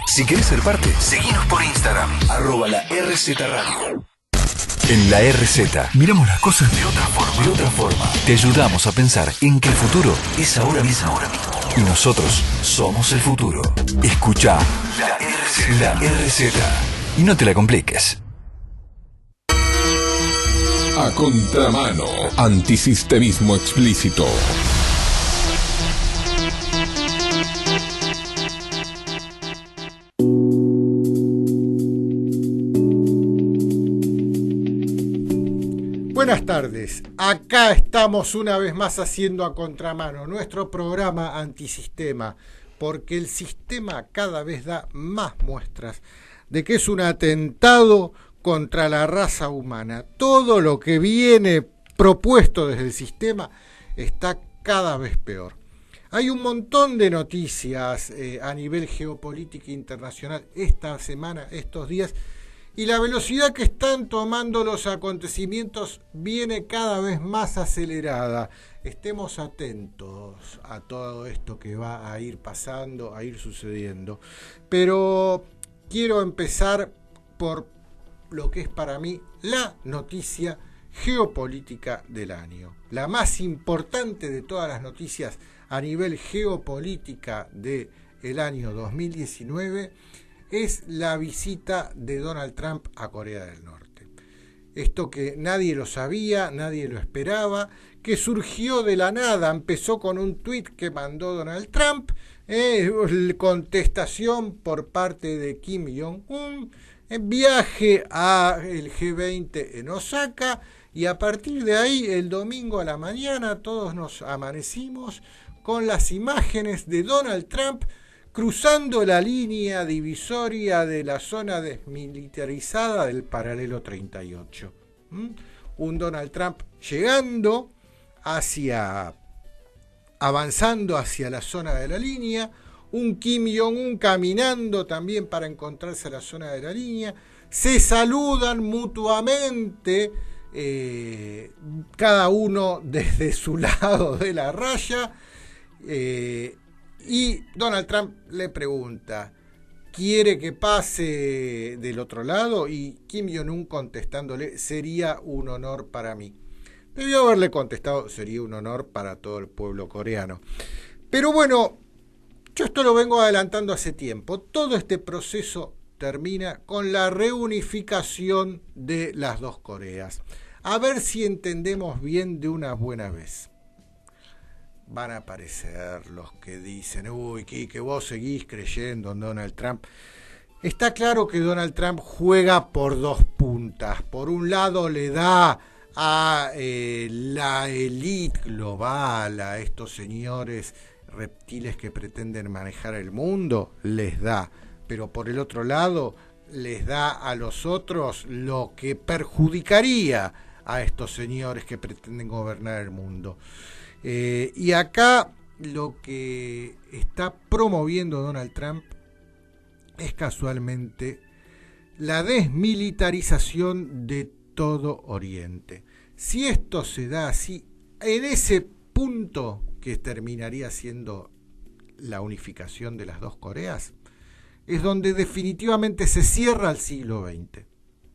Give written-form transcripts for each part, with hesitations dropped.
Si querés ser parte, seguinos por Instagram, @la RZ Radio. En la RZ miramos las cosas de otra forma. Te ayudamos a pensar en que el futuro es ahora mismo. Y nosotros somos el futuro. Escucha la RZ. Y no te la compliques. A contramano, antisistemismo explícito. Buenas tardes, acá estamos una vez más haciendo A Contramano, nuestro programa antisistema, porque el sistema cada vez da más muestras de que es un atentado contra la raza humana. Todo lo que viene propuesto desde el sistema está cada vez peor. Hay un montón de noticias a nivel geopolítica internacional esta semana, estos días, y la velocidad que están tomando los acontecimientos viene cada vez más acelerada. Estemos atentos a todo esto que va a ir pasando, a ir sucediendo. Pero quiero empezar por lo que es para mí la noticia geopolítica del año. La más importante de todas las noticias a nivel geopolítica del año 2019 es la visita de Donald Trump a Corea del Norte. Esto que nadie lo sabía, nadie lo esperaba, que surgió de la nada, empezó con un tuit que mandó Donald Trump, contestación por parte de Kim Jong-un, viaje al G20 en Osaka, y a partir de ahí, el domingo a la mañana, todos nos amanecimos con las imágenes de Donald Trump cruzando la línea divisoria de la zona desmilitarizada del paralelo 38. Un Donald Trump avanzando hacia la zona de la línea, un Kim Jong-un caminando también para encontrarse a la zona de la línea, se saludan mutuamente, cada uno desde su lado de la raya, y Donald Trump le pregunta, ¿quiere que pase del otro lado? Y Kim Jong-un contestándole, sería un honor para mí. Debió haberle contestado, sería un honor para todo el pueblo coreano. Pero bueno, yo esto lo vengo adelantando hace tiempo. Todo este proceso termina con la reunificación de las dos Coreas. A ver si entendemos bien de una buena vez. Van a aparecer los que dicen, uy, que vos seguís creyendo en Donald Trump. Está claro que Donald Trump juega por dos puntas. Por un lado le da a la élite global, a estos señores reptiles que pretenden manejar el mundo, les da. Pero por el otro lado les da a los otros lo que perjudicaría a estos señores que pretenden gobernar el mundo. Y acá lo que está promoviendo Donald Trump es casualmente la desmilitarización de todo Oriente. Si esto se da así, en ese punto que terminaría siendo la unificación de las dos Coreas, es donde definitivamente se cierra el siglo XX.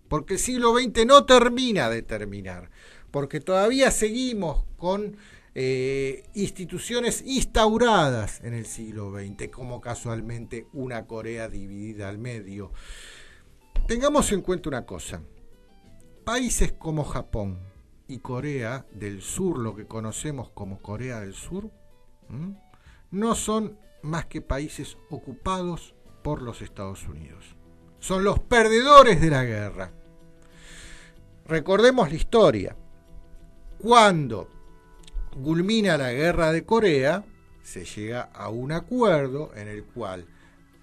Porque el siglo XX no termina de terminar, porque todavía seguimos con instituciones instauradas en el siglo XX, como casualmente una Corea dividida al medio. Tengamos en cuenta una cosa, países como Japón y Corea del Sur, lo que conocemos como Corea del Sur, no son más que países ocupados por los Estados Unidos. Son los perdedores de la guerra. Recordemos la historia. Cuando culmina la guerra de Corea, se llega a un acuerdo en el cual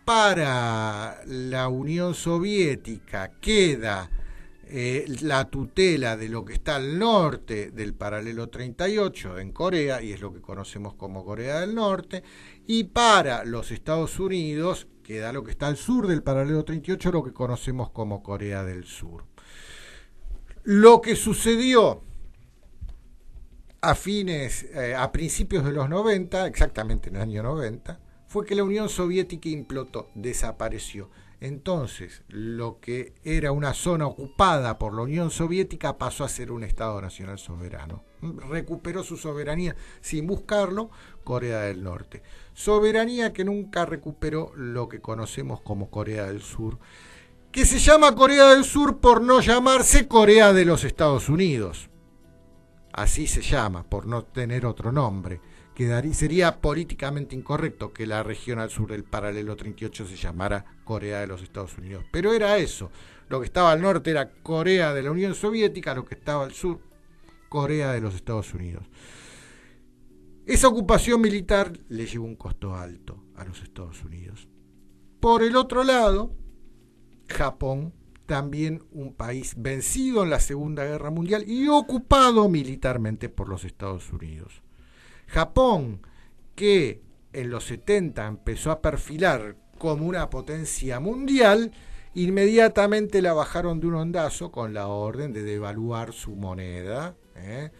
para la Unión Soviética queda la tutela de lo que está al norte del paralelo 38 en Corea, y es lo que conocemos como Corea del Norte, y para los Estados Unidos queda lo que está al sur del paralelo 38, lo que conocemos como Corea del Sur. Lo que sucedió a principios de los 90, exactamente en el año 90, fue que la Unión Soviética implotó, desapareció. Entonces, lo que era una zona ocupada por la Unión Soviética pasó a ser un Estado nacional soberano. Recuperó su soberanía sin buscarlo, Corea del Norte. Soberanía que nunca recuperó lo que conocemos como Corea del Sur, que se llama Corea del Sur por no llamarse Corea de los Estados Unidos. Así se llama, por no tener otro nombre. Sería políticamente incorrecto que la región al sur del paralelo 38 se llamara Corea de los Estados Unidos. Pero era eso. Lo que estaba al norte era Corea de la Unión Soviética, lo que estaba al sur, Corea de los Estados Unidos. Esa ocupación militar le llevó un costo alto a los Estados Unidos. Por el otro lado, Japón, también un país vencido en la Segunda Guerra Mundial y ocupado militarmente por los Estados Unidos. Japón, que en los 70 empezó a perfilar como una potencia mundial, inmediatamente la bajaron de un ondazo con la orden de devaluar su moneda, de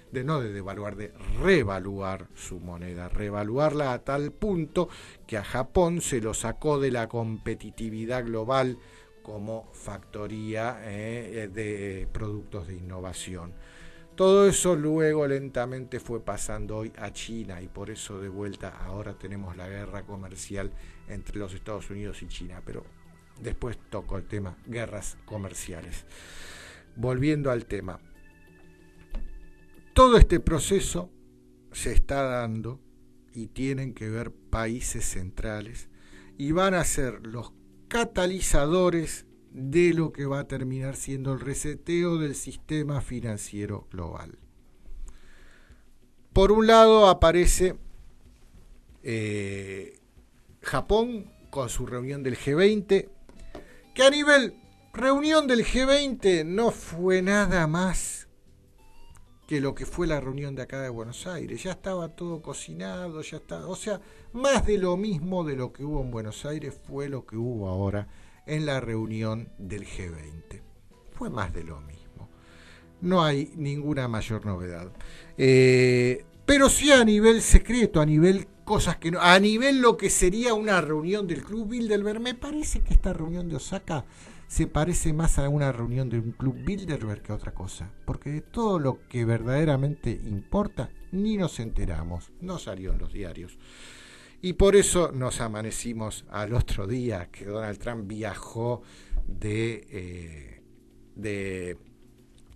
revaluar su moneda, revaluarla a tal punto que a Japón se lo sacó de la competitividad global como factoría de productos de innovación. Todo eso luego lentamente fue pasando hoy a China y por eso de vuelta ahora tenemos la guerra comercial entre los Estados Unidos y China. Pero después toco el tema guerras comerciales. Volviendo al tema. Todo este proceso se está dando y tienen que ver países centrales y van a ser los catalizadores de lo que va a terminar siendo el reseteo del sistema financiero global. Por un lado aparece Japón con su reunión del G20, que a nivel reunión del G20 no fue nada más que lo que fue la reunión de acá de Buenos Aires. Ya estaba todo cocinado, ya estaba, o sea, más de lo mismo de lo que hubo en Buenos Aires fue lo que hubo ahora en la reunión del G20. Fue más de lo mismo. No hay ninguna mayor novedad. Pero sí a nivel secreto, a nivel cosas que no, a nivel lo que sería una reunión del Club Bilderberg, me parece que esta reunión de Osaka se parece más a una reunión de un Club Bilderberg que a otra cosa. Porque de todo lo que verdaderamente importa, ni nos enteramos. No salió en los diarios. Y por eso nos amanecimos al otro día que Donald Trump viajó de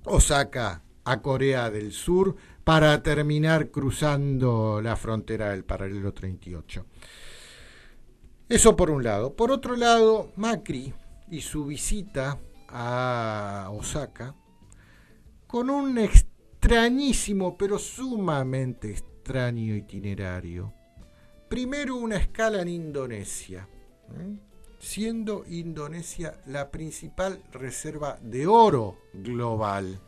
Osaka a Corea del Sur para terminar cruzando la frontera del paralelo 38. Eso por un lado. Por otro lado, Macri y su visita a Osaka con un extrañísimo, pero sumamente extraño itinerario. Primero una escala en Indonesia, siendo Indonesia la principal reserva de oro global.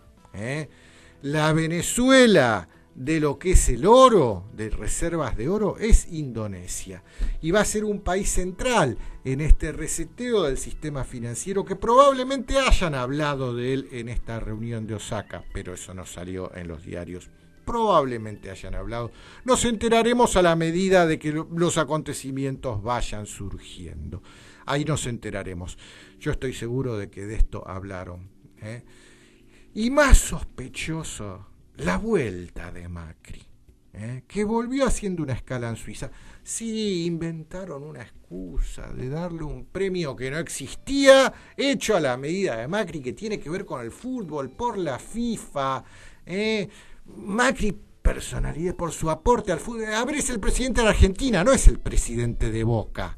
La Venezuela de lo que es el oro, de reservas de oro, es Indonesia. Y va a ser un país central en este reseteo del sistema financiero que probablemente hayan hablado de él en esta reunión de Osaka, pero eso no salió en los diarios. Probablemente hayan hablado. Nos enteraremos a la medida de que los acontecimientos vayan surgiendo. Ahí nos enteraremos. Yo estoy seguro de que de esto hablaron. Y más sospechoso, la vuelta de Macri, que volvió haciendo una escala en Suiza. Sí, inventaron una excusa de darle un premio que no existía, hecho a la medida de Macri, que tiene que ver con el fútbol, por la FIFA. Macri, personalidad por su aporte al fútbol. A ver, es el presidente de la Argentina, no es el presidente de Boca,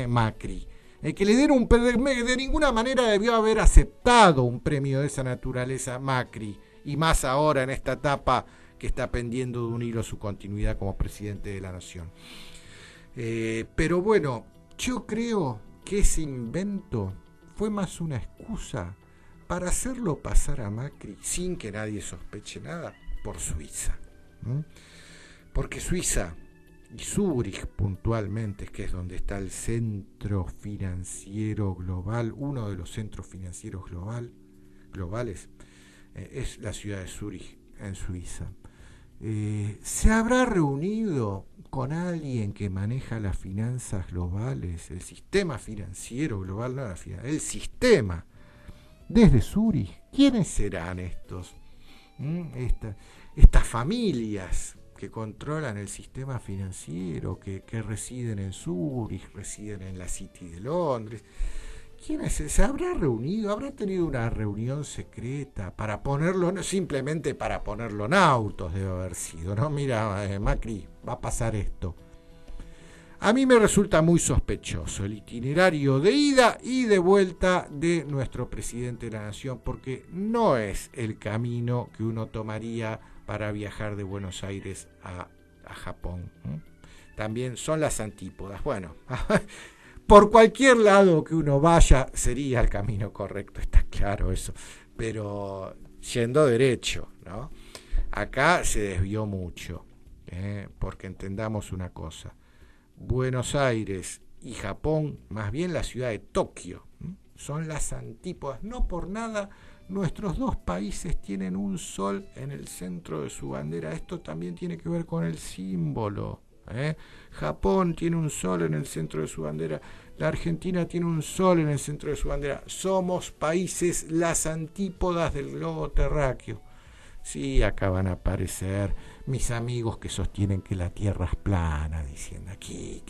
Macri. Que le den un de ninguna manera debió haber aceptado un premio de esa naturaleza Macri, y más ahora en esta etapa que está pendiendo de un hilo su continuidad como presidente de la nación. Pero bueno, yo creo que ese invento fue más una excusa para hacerlo pasar a Macri sin que nadie sospeche nada por Suiza. Porque Suiza y Zúrich puntualmente, que es donde está el centro financiero global, uno de los centros financieros globales, es la ciudad de Zúrich en Suiza. ¿Se habrá reunido con alguien que maneja las finanzas globales, el sistema financiero global, no la finanza, el sistema, desde Zurich? ¿Quiénes serán estos? Estas familias que controlan el sistema financiero, que residen en Zurich, residen en la City de Londres. ¿Quiénes se habrá reunido? ¿Habrá tenido una reunión secreta para ponerlo, no, simplemente para ponerlo en autos debe haber sido, ¿no? Mira, Macri, va a pasar esto. A mí me resulta muy sospechoso el itinerario de ida y de vuelta de nuestro presidente de la Nación, porque no es el camino que uno tomaría para viajar de Buenos Aires a Japón. También son las antípodas. Bueno, por cualquier lado que uno vaya sería el camino correcto, está claro eso, pero yendo derecho, ¿no? Acá se desvió mucho, porque entendamos una cosa. Buenos Aires y Japón, más bien la ciudad de Tokio, son las antípodas. No por nada nuestros dos países tienen un sol en el centro de su bandera. Esto también tiene que ver con el símbolo. Japón tiene un sol en el centro de su bandera. La Argentina tiene un sol en el centro de su bandera. Somos países las antípodas del globo terráqueo. Sí, acá van a aparecer mis amigos que sostienen que la Tierra es plana, diciendo aquí.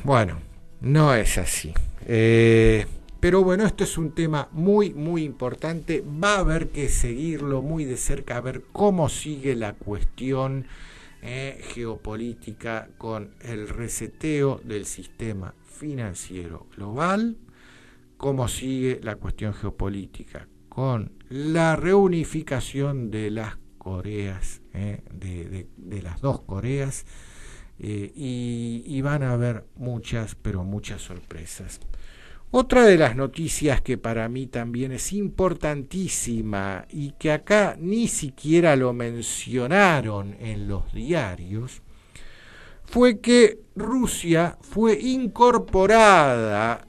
Bueno, no es así. Pero bueno, esto es un tema muy, muy importante. Va a haber que seguirlo muy de cerca, a ver cómo sigue la cuestión geopolítica con el reseteo del sistema financiero global, cómo sigue la cuestión geopolítica con la reunificación de las Coreas, de las dos Coreas, y van a haber muchas, pero muchas sorpresas. Otra de las noticias que para mí también es importantísima y que acá ni siquiera lo mencionaron en los diarios, fue que Rusia fue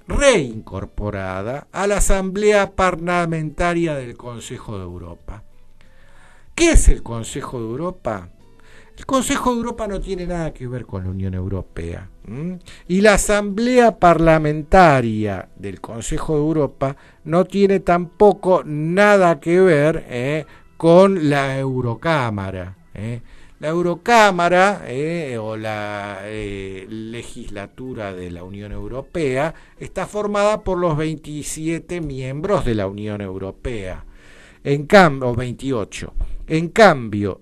reincorporada a la Asamblea Parlamentaria del Consejo de Europa. ¿Qué es el Consejo de Europa? El Consejo de Europa no tiene nada que ver con la Unión Europea. Y la Asamblea Parlamentaria del Consejo de Europa no tiene tampoco nada que ver con la Eurocámara. La Eurocámara o la legislatura de la Unión Europea está formada por los 27 miembros de la Unión Europea, o 28. En cambio,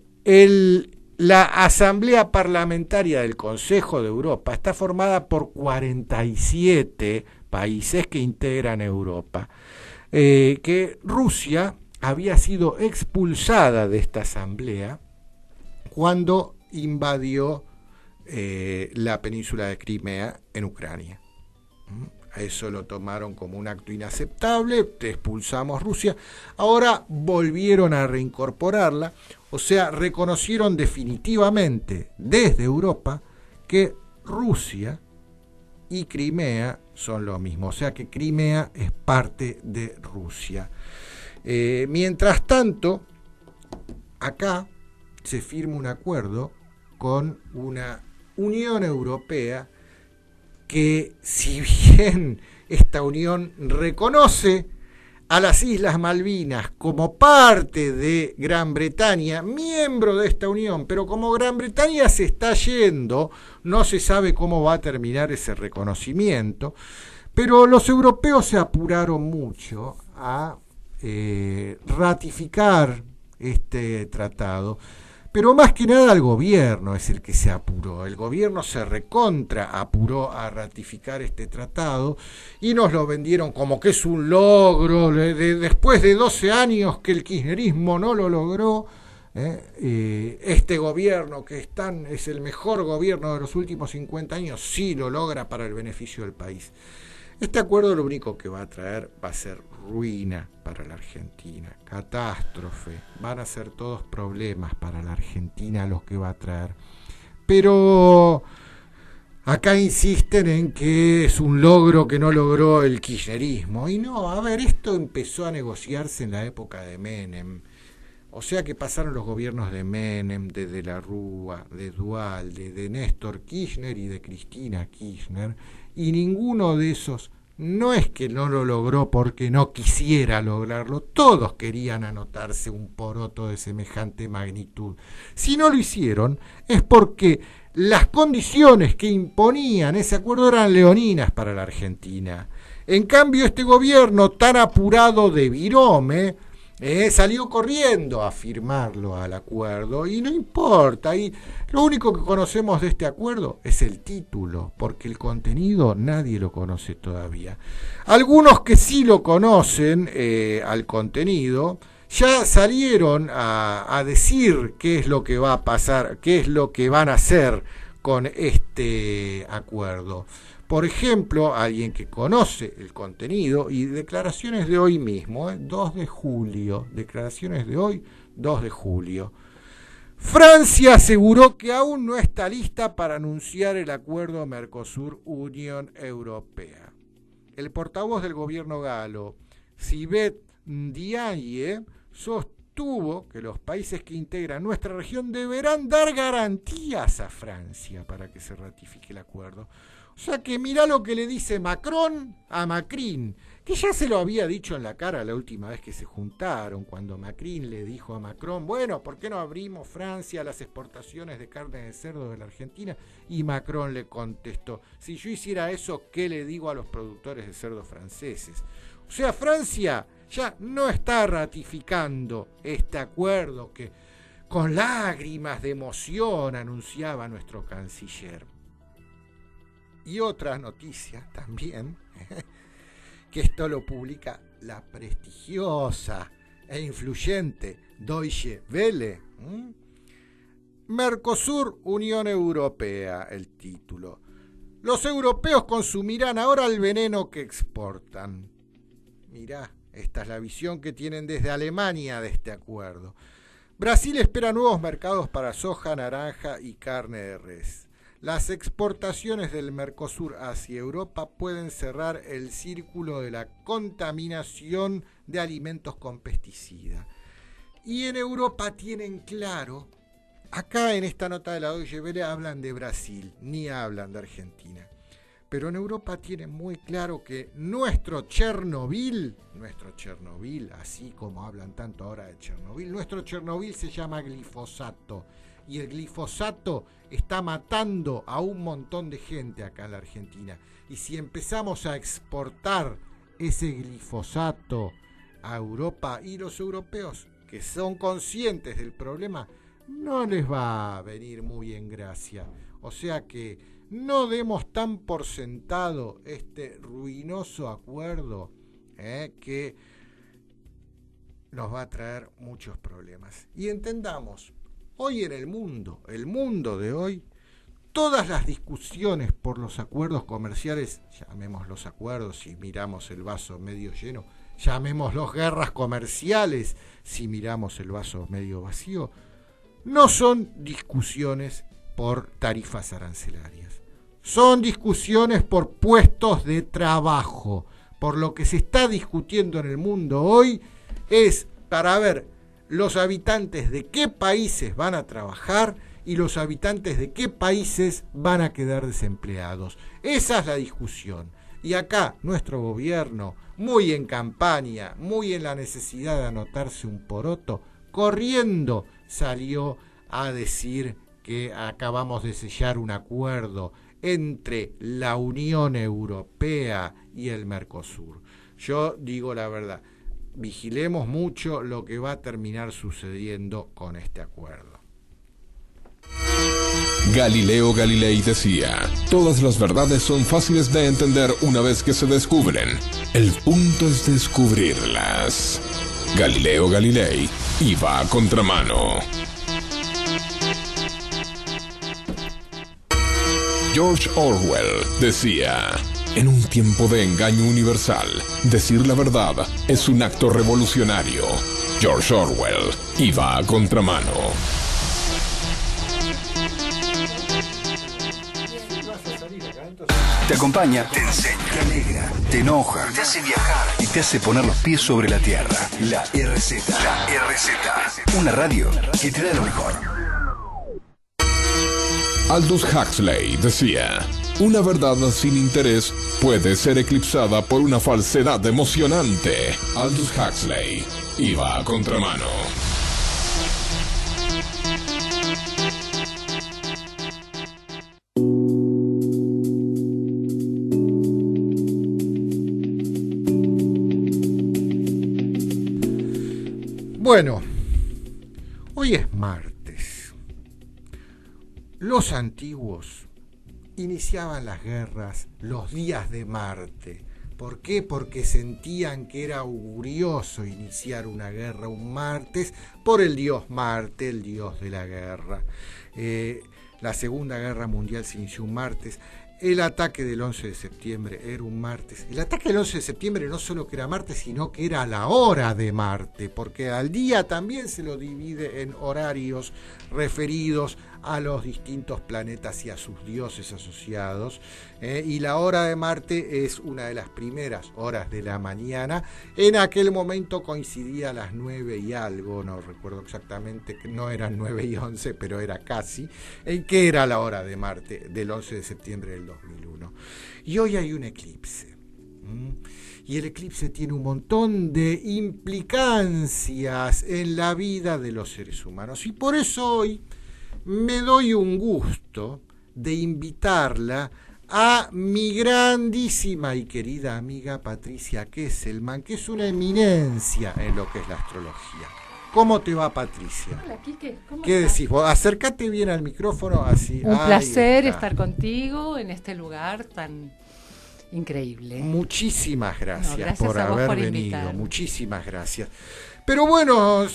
la Asamblea Parlamentaria del Consejo de Europa está formada por 47 países que integran Europa, que Rusia había sido expulsada de esta asamblea cuando invadió la península de Crimea en Ucrania. A eso lo tomaron como un acto inaceptable, te expulsamos Rusia. Ahora volvieron a reincorporarla, o sea, reconocieron definitivamente desde Europa que Rusia y Crimea son lo mismo, o sea que Crimea es parte de Rusia. Mientras tanto, acá se firma un acuerdo con una Unión Europea que, si bien esta unión reconoce a las Islas Malvinas como parte de Gran Bretaña, miembro de esta unión, pero como Gran Bretaña se está yendo, no se sabe cómo va a terminar ese reconocimiento, pero los europeos se apuraron mucho a ratificar este tratado. Pero más que nada el gobierno es el que se apuró. El gobierno se apuró a ratificar este tratado y nos lo vendieron como que es un logro. Después de 12 años que el kirchnerismo no lo logró, este gobierno que es el mejor gobierno de los últimos 50 años, sí lo logra para el beneficio del país. Este acuerdo lo único que va a traer va a ser ruina para la Argentina, catástrofe, van a ser todos problemas para la Argentina los que va a traer. Pero acá insisten en que es un logro que no logró el kirchnerismo. Y no, a ver, esto empezó a negociarse en la época de Menem. O sea que pasaron los gobiernos de Menem, de la Rúa, de Duhalde, de Néstor Kirchner y de Cristina Kirchner, y ninguno de esos no es que no lo logró porque no quisiera lograrlo, todos querían anotarse un poroto de semejante magnitud. Si no lo hicieron es porque las condiciones que imponían ese acuerdo eran leoninas para la Argentina. En cambio, este gobierno tan apurado de virome salió corriendo a firmarlo al acuerdo, y no importa, y lo único que conocemos de este acuerdo es el título, porque el contenido nadie lo conoce todavía. Algunos que sí lo conocen al contenido ya salieron a decir qué es lo que va a pasar, qué es lo que van a hacer con este acuerdo. Por ejemplo, alguien que conoce el contenido, y declaraciones de hoy mismo, 2 de julio, declaraciones de hoy, 2 de julio. Francia aseguró que aún no está lista para anunciar el acuerdo Mercosur-Unión Europea. El portavoz del gobierno galo, Sibeth Ndiaye, sostuvo que los países que integran nuestra región deberán dar garantías a Francia para que se ratifique el acuerdo. O sea que mirá lo que le dice Macron a Macrin, que ya se lo había dicho en la cara la última vez que se juntaron, cuando Macrin le dijo a Macron, bueno, ¿por qué no abrimos Francia a las exportaciones de carne de cerdo de la Argentina? Y Macron le contestó, si yo hiciera eso, ¿qué le digo a los productores de cerdo franceses? O sea, Francia ya no está ratificando este acuerdo que con lágrimas de emoción anunciaba nuestro canciller. Y otra noticia también, que esto lo publica la prestigiosa e influyente Deutsche Welle. Mercosur, Unión Europea, el título. Los europeos consumirán ahora el veneno que exportan. Mirá, esta es la visión que tienen desde Alemania de este acuerdo. Brasil espera nuevos mercados para soja, naranja y carne de res. Las exportaciones del Mercosur hacia Europa pueden cerrar el círculo de la contaminación de alimentos con pesticida. Y en Europa tienen claro, acá en esta nota de la Deutsche Welle hablan de Brasil, ni hablan de Argentina. Pero en Europa tienen muy claro que nuestro Chernobyl, así como hablan tanto ahora de Chernobyl, nuestro Chernobyl se llama glifosato. Y el glifosato está matando a un montón de gente acá en la Argentina. Y si empezamos a exportar ese glifosato a Europa, y los europeos que son conscientes del problema, no les va a venir muy en gracia. O sea que no demos tan por sentado este ruinoso acuerdo que nos va a traer muchos problemas. Y entendamos, hoy en el mundo de hoy, todas las discusiones por los acuerdos comerciales, llamémoslos acuerdos si miramos el vaso medio lleno, llamémoslos guerras comerciales si miramos el vaso medio vacío, no son discusiones por tarifas arancelarias, son discusiones por puestos de trabajo. Por lo que se está discutiendo en el mundo hoy es para ver los habitantes de qué países van a trabajar y los habitantes de qué países van a quedar desempleados. Esa es la discusión. Y acá nuestro gobierno, muy en campaña, muy en la necesidad de anotarse un poroto, corriendo salió a decir que acabamos de sellar un acuerdo entre la Unión Europea y el Mercosur. Yo digo la verdad, vigilemos mucho lo que va a terminar sucediendo con este acuerdo. Galileo Galilei decía, todas las verdades son fáciles de entender una vez que se descubren. El punto es descubrirlas. Galileo Galilei iba a contramano. George Orwell decía, en un tiempo de engaño universal, decir la verdad es un acto revolucionario. George Orwell iba a contramano. Te acompaña, te enseña, te alegra, te enoja, te hace viajar y te hace poner los pies sobre la tierra. La RZ. La RZ. Una radio que te da lo mejor. Aldous Huxley decía: una verdad sin interés puede ser eclipsada por una falsedad emocionante. Aldous Huxley iba a contramano. Bueno, hoy es martes. Los antiguos iniciaban las guerras los días de Marte. ¿Por qué? Porque sentían que era augurioso iniciar una guerra un martes por el dios Marte, el dios de la guerra. La Segunda Guerra Mundial se inició un martes. El ataque del 11 de septiembre era un martes. El ataque del 11 de septiembre no solo que era martes, sino que era la hora de Marte, porque al día también se lo divide en horarios referidos a los distintos planetas y a sus dioses asociados. Y la hora de Marte es una de las primeras horas de la mañana. En aquel momento coincidía a las 9 y algo, no recuerdo exactamente, no eran 9 y 11, pero era casi, que era la hora de Marte del 11 de septiembre del 2001. Y hoy hay un eclipse. Y el eclipse tiene un montón de implicancias en la vida de los seres humanos. Y por eso hoy me doy un gusto de invitarla a mi grandísima y querida amiga Patricia Kesselman, que es una eminencia en lo que es la astrología. ¿Cómo te va, Patricia? Hola, Quique. ¿Cómo ¿Qué estás? decís vos? Acércate bien al micrófono, así. Un placer está. estar contigo en este lugar tan increíble. Muchísimas gracias, gracias por a vos haber por venido. invitarme. Muchísimas gracias. Pero bueno,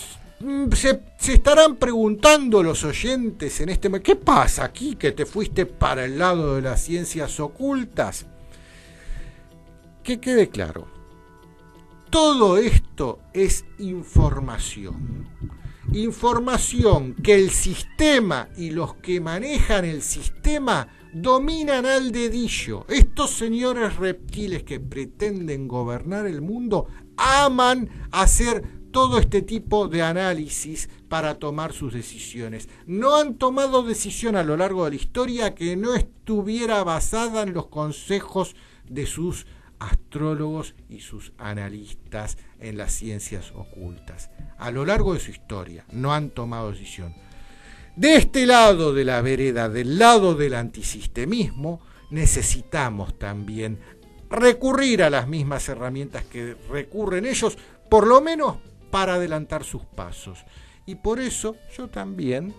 se estarán preguntando los oyentes en este momento, ¿qué pasa aquí que te fuiste para el lado de las ciencias ocultas? Que quede claro, todo esto es información. Información que el sistema y los que manejan el sistema dominan al dedillo. Estos señores reptiles que pretenden gobernar el mundo aman hacer todo este tipo de análisis para tomar sus decisiones. No han tomado decisión a lo largo de la historia que no estuviera basada en los consejos de sus astrólogos y sus analistas en las ciencias ocultas. A lo largo de su historia no han tomado decisión. De este lado de la vereda, del lado del antisistemismo, necesitamos también recurrir a las mismas herramientas que recurren ellos, por lo menos para adelantar sus pasos. Y por eso yo también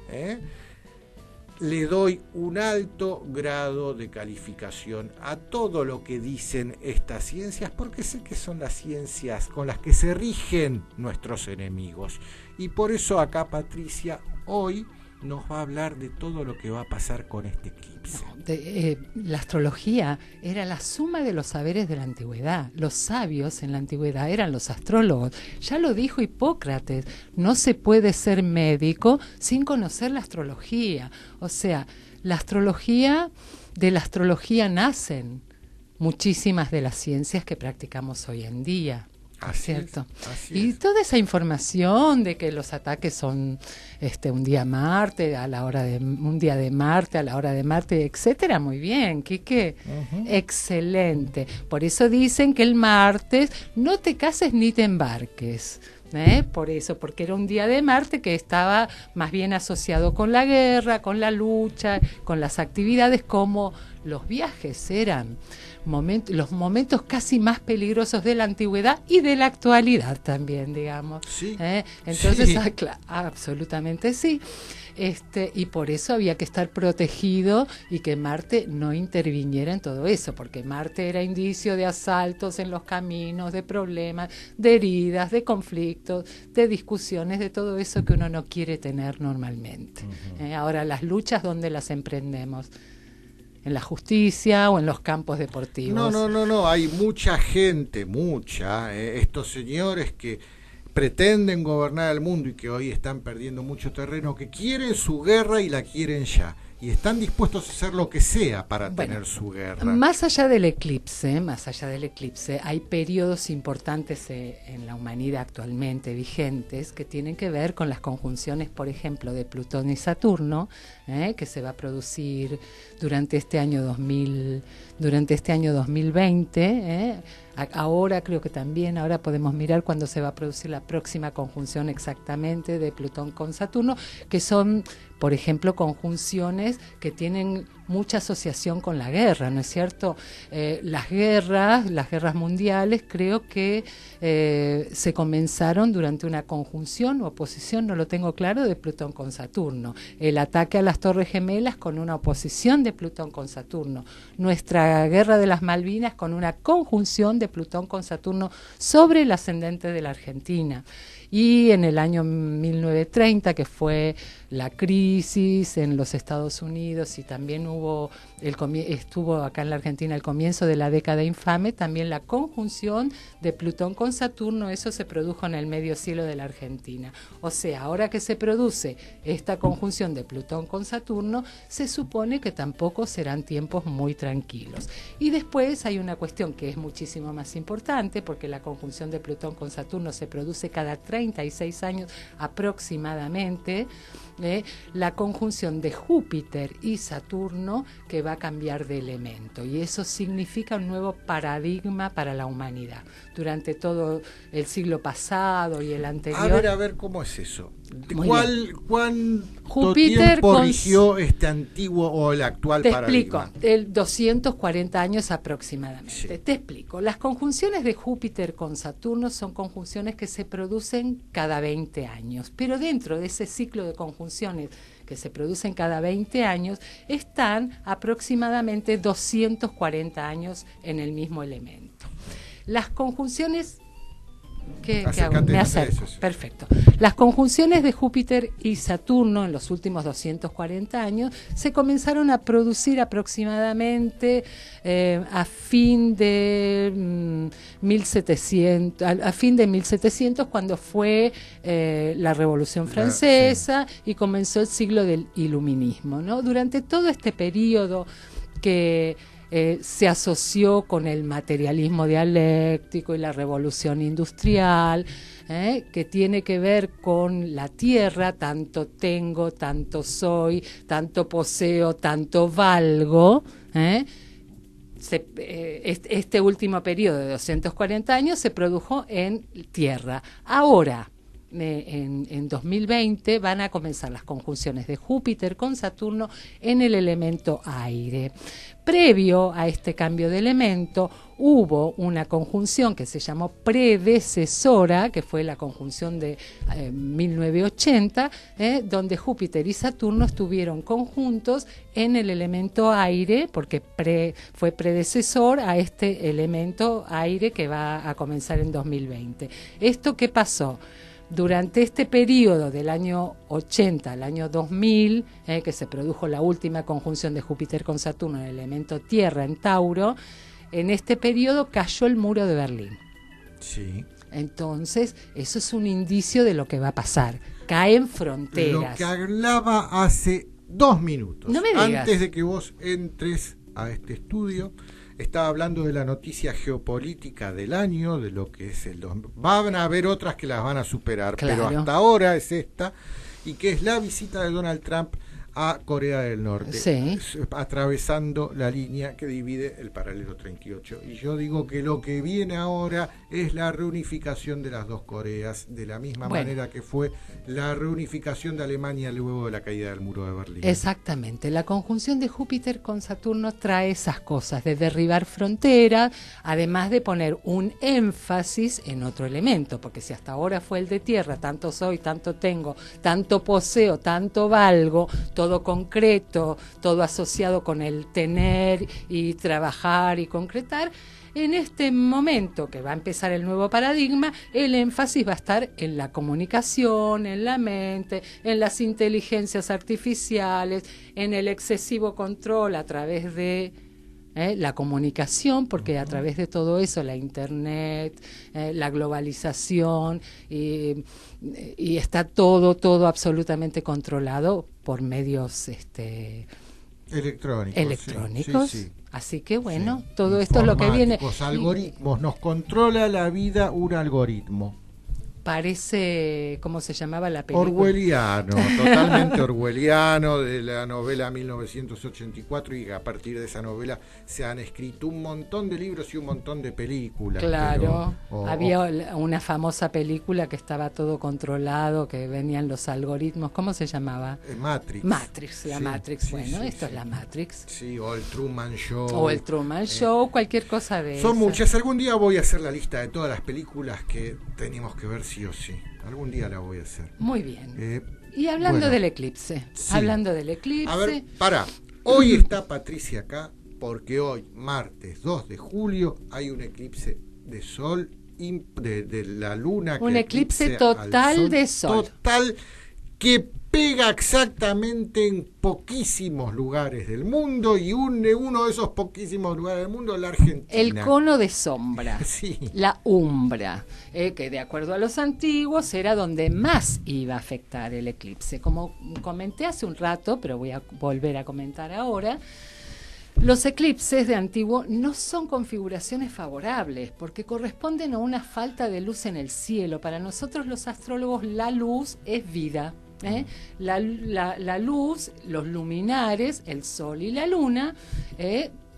le doy un alto grado de calificación a todo lo que dicen estas ciencias, porque sé que son las ciencias con las que se rigen nuestros enemigos. Y por eso acá Patricia hoy nos va a hablar de todo lo que va a pasar con este eclipse. La astrología era la suma de los saberes de la antigüedad. Los sabios en la antigüedad eran los astrólogos. Ya lo dijo Hipócrates, no se puede ser médico sin conocer la astrología. O sea, de la astrología nacen muchísimas de las ciencias que practicamos hoy en día. ¿Cierto? Y toda esa información de que los ataques son un día Marte, un día de Marte, a la hora de Marte, etcétera, muy bien, Quique, excelente. Por eso dicen que el martes no te cases ni te embarques. Por eso, porque era un día de Marte que estaba más bien asociado con la guerra, con la lucha, con las actividades, como los viajes eran los momentos casi más peligrosos de la antigüedad y de la actualidad también, digamos. Sí. Entonces, sí. Absolutamente sí. Y por eso había que estar protegido y que Marte no interviniera en todo eso, porque Marte era indicio de asaltos en los caminos, de problemas, de heridas, de conflictos, de discusiones, de todo eso que uno no quiere tener normalmente. Ahora, las luchas, ¿dónde las emprendemos? ¿En la justicia o en los campos deportivos? No, hay mucha gente, estos señores que pretenden gobernar el mundo y que hoy están perdiendo mucho terreno, que quieren su guerra y la quieren ya. y están dispuestos a hacer lo que sea para tener su guerra. Más allá del eclipse, hay periodos importantes en la humanidad actualmente vigentes que tienen que ver con las conjunciones, por ejemplo, de Plutón y Saturno, que se va a producir durante este año 2020. Ahora creo que también, ahora podemos mirar cuándo se va a producir la próxima conjunción exactamente de Plutón con Saturno, que son, por ejemplo, conjunciones que tienen mucha asociación con la guerra, ¿no es cierto? Las guerras mundiales creo que se comenzaron durante una conjunción o oposición, no lo tengo claro, de Plutón con Saturno. El ataque a las Torres Gemelas con una oposición de Plutón con Saturno. Nuestra guerra de las Malvinas con una conjunción de Plutón con Saturno sobre el ascendente de la Argentina. Y en el año 1930, que fue la crisis en los Estados Unidos, y también estuvo acá en la Argentina el comienzo de la década infame, también la conjunción de Plutón con Saturno, eso se produjo en el medio cielo de la Argentina. O sea, ahora que se produce esta conjunción de Plutón con Saturno, se supone que tampoco serán tiempos muy tranquilos. Y después hay una cuestión que es muchísimo más importante, porque la conjunción de Plutón con Saturno se produce cada 36 años aproximadamente, la conjunción de Júpiter y Saturno, que va a cambiar de elemento, y eso significa un nuevo paradigma para la humanidad. Durante todo el siglo pasado y el anterior. A ver, ¿cómo es eso? ¿Cuánto tiempo rigió este antiguo o el actual paradigma? Te explico, 240 años aproximadamente. Sí. Te explico. Las conjunciones de Júpiter con Saturno son conjunciones que se producen cada 20 años, pero dentro de ese ciclo de conjunciones que se producen cada 20 años, están aproximadamente 240 años en el mismo elemento. Las conjunciones... ¿Qué hago? Me acerco. Perfecto. Las conjunciones de Júpiter y Saturno en los últimos 240 años se comenzaron a producir aproximadamente a fin de 1700, cuando fue la Revolución Francesa, sí, y comenzó el siglo del Iluminismo, ¿no? Durante todo este periodo que se asoció con el materialismo dialéctico y la revolución industrial, que tiene que ver con la tierra, tanto tengo, tanto soy, tanto poseo, tanto valgo. Este último periodo de 240 años se produjo en tierra. Ahora, en 2020 van a comenzar las conjunciones de Júpiter con Saturno en el elemento aire. Previo a este cambio de elemento hubo una conjunción que se llamó predecesora, que fue la conjunción de 1980, donde Júpiter y Saturno estuvieron conjuntos en el elemento aire, porque fue predecesor a este elemento aire que va a comenzar en 2020. ¿Esto qué pasó? Durante este periodo del año 80 al año 2000, que se produjo la última conjunción de Júpiter con Saturno en el elemento Tierra en Tauro, en este periodo cayó el muro de Berlín. Sí. Entonces, eso es un indicio de lo que va a pasar. Caen fronteras. Lo que hablaba hace 2 minutos, no me digas, antes de que vos entres a este estudio, estaba hablando de la noticia geopolítica del año, de lo que es el 2000. Van a haber otras que las van a superar, claro, pero hasta ahora es esta, y que es la visita de Donald Trump a Corea del Norte, sí, atravesando la línea que divide el paralelo 38. Y yo digo que lo que viene ahora es la reunificación de las dos Coreas, de la misma manera que fue la reunificación de Alemania luego de la caída del muro de Berlín. Exactamente, la conjunción de Júpiter con Saturno trae esas cosas, de derribar fronteras, además de poner un énfasis en otro elemento, porque si hasta ahora fue el de tierra, tanto soy, tanto tengo, tanto poseo, tanto valgo, todo concreto, todo asociado con el tener y trabajar y concretar, en este momento que va a empezar el nuevo paradigma, el énfasis va a estar en la comunicación, en la mente, en las inteligencias artificiales, en el excesivo control a través de la comunicación, porque a través de todo eso, la internet, la globalización, y está todo absolutamente controlado por medios electrónicos. Sí. Así que bueno, todo esto es lo que viene. Algoritmos, nos controla la vida un algoritmo. Parece, ¿cómo se llamaba la película? Orwelliano, totalmente orwelliano, de la novela 1984, y a partir de esa novela se han escrito un montón de libros y un montón de películas. Claro, había una famosa película que estaba todo controlado, que venían los algoritmos, ¿cómo se llamaba? Matrix. Matrix, bueno, esto es la Matrix. Sí, o el Truman Show. O el Truman Show, cualquier cosa de eso. Son muchas, algún día voy a hacer la lista de todas las películas que tenemos que ver sí o sí. Algún día la voy a hacer. Muy bien. Y hablando del eclipse. Sí. Hablando del eclipse. A ver, hoy está Patricia acá porque hoy, martes 2 de julio, hay un eclipse de sol, de la luna. Un eclipse total de sol. Total, que pega exactamente en poquísimos lugares del mundo, y uno de esos poquísimos lugares del mundo, la Argentina. El cono de sombra, sí. La umbra, que de acuerdo a los antiguos era donde más iba a afectar el eclipse. Como comenté hace un rato, pero voy a volver a comentar ahora, los eclipses de antiguo no son configuraciones favorables porque corresponden a una falta de luz en el cielo. Para nosotros los astrólogos la luz es vida. La luz, los luminares, el sol y la luna,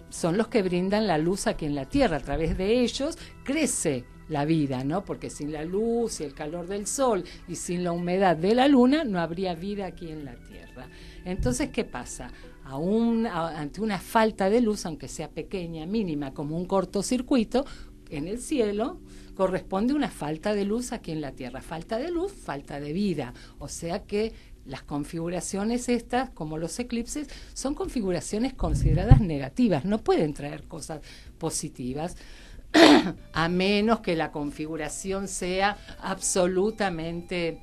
son los que brindan la luz aquí en la Tierra. A través de ellos crece la vida, ¿no? Porque sin la luz y el calor del sol y sin la humedad de la luna no habría vida aquí en la Tierra. Entonces, ¿qué pasa? Ante una falta de luz, aunque sea pequeña, mínima, como un cortocircuito en el cielo, corresponde una falta de luz aquí en la Tierra. Falta de luz, falta de vida. O sea que las configuraciones estas, como los eclipses, son configuraciones consideradas negativas. No pueden traer cosas positivas, a menos que la configuración sea absolutamente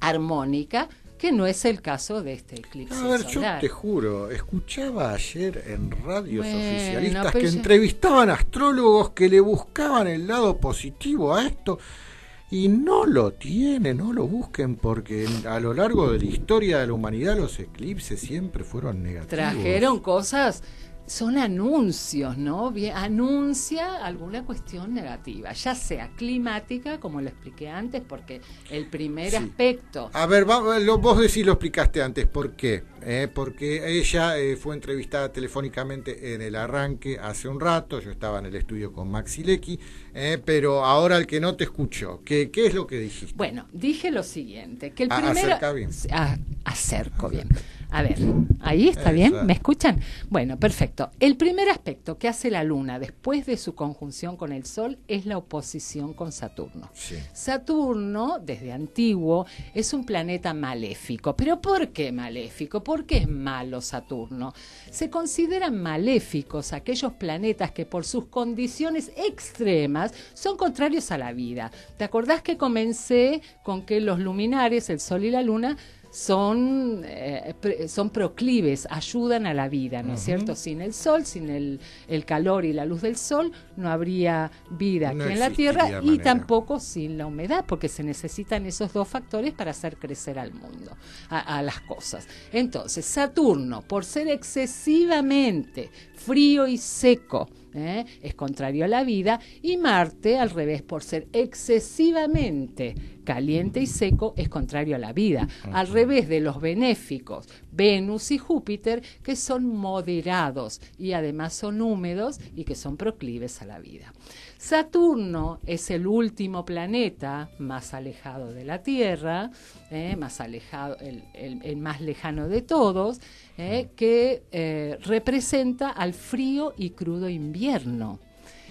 armónica, que no es el caso de este eclipse solar. Yo te juro, escuchaba ayer en radios oficialistas que entrevistaban astrólogos que le buscaban el lado positivo a esto, y no lo tienen, no lo busquen, porque a lo largo de la historia de la humanidad los eclipses siempre fueron negativos. Trajeron cosas. Son anuncios, ¿no? Anuncia alguna cuestión negativa, ya sea climática, como lo expliqué antes, porque el primer aspecto... A ver, vos decís, lo explicaste antes, ¿por qué? Porque ella fue entrevistada telefónicamente en el arranque hace un rato, yo estaba en el estudio con Maxi Lecky, pero ahora el que no te escuchó, ¿qué es lo que dijiste? Bueno, dije lo siguiente, que el primero... Acerca bien. Acerco bien. A ver, ¿ahí está bien? ¿Me escuchan? Bueno, perfecto. El primer aspecto que hace la Luna después de su conjunción con el Sol es la oposición con Saturno. Sí. Saturno, desde antiguo, es un planeta maléfico. ¿Pero por qué maléfico? ¿Por qué es malo Saturno? Se consideran maléficos aquellos planetas que por sus condiciones extremas son contrarios a la vida. ¿Te acordás que comencé con que los luminares, el Sol y la Luna, son proclives, ayudan a la vida, ¿no es cierto? Sin el sol, sin el calor y la luz del sol, no habría vida aquí en la Tierra, y tampoco sin la humedad, porque se necesitan esos dos factores para hacer crecer al mundo, a las cosas. Entonces, Saturno, por ser excesivamente frío y seco, es contrario a la vida, y Marte, al revés, por ser excesivamente caliente y seco, es contrario a la vida. Al revés de los benéficos, Venus y Júpiter, que son moderados y además son húmedos y que son proclives a la vida. Saturno es el último planeta más alejado de la Tierra, más alejado, el más lejano de todos, que representa al frío y crudo invierno.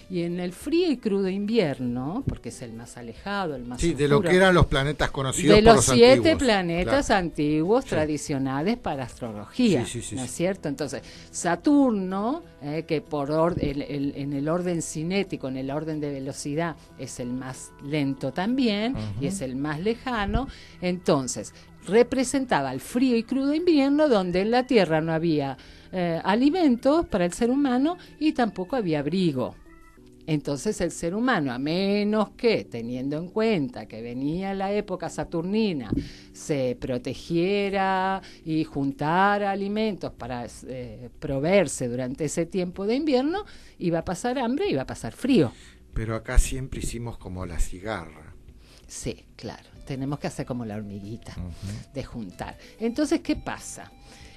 Y en el frío y crudo invierno, porque es el más alejado, el más oscuro, de lo que eran los planetas conocidos de por los 7 antiguos, planetas antiguos tradicionales para astrología, ¿no es cierto? Entonces, Saturno, que en el orden cinético, en el orden de velocidad, es el más lento también, y es el más lejano. Entonces, representaba el frío y crudo invierno, donde en la Tierra no había alimentos para el ser humano y tampoco había abrigo. Entonces el ser humano, a menos que, teniendo en cuenta que venía la época saturnina, se protegiera y juntara alimentos para proveerse durante ese tiempo de invierno, iba a pasar hambre, iba a pasar frío. Pero acá siempre hicimos como la cigarra. Sí, claro, tenemos que hacer como la hormiguita, de juntar. Entonces, ¿qué pasa?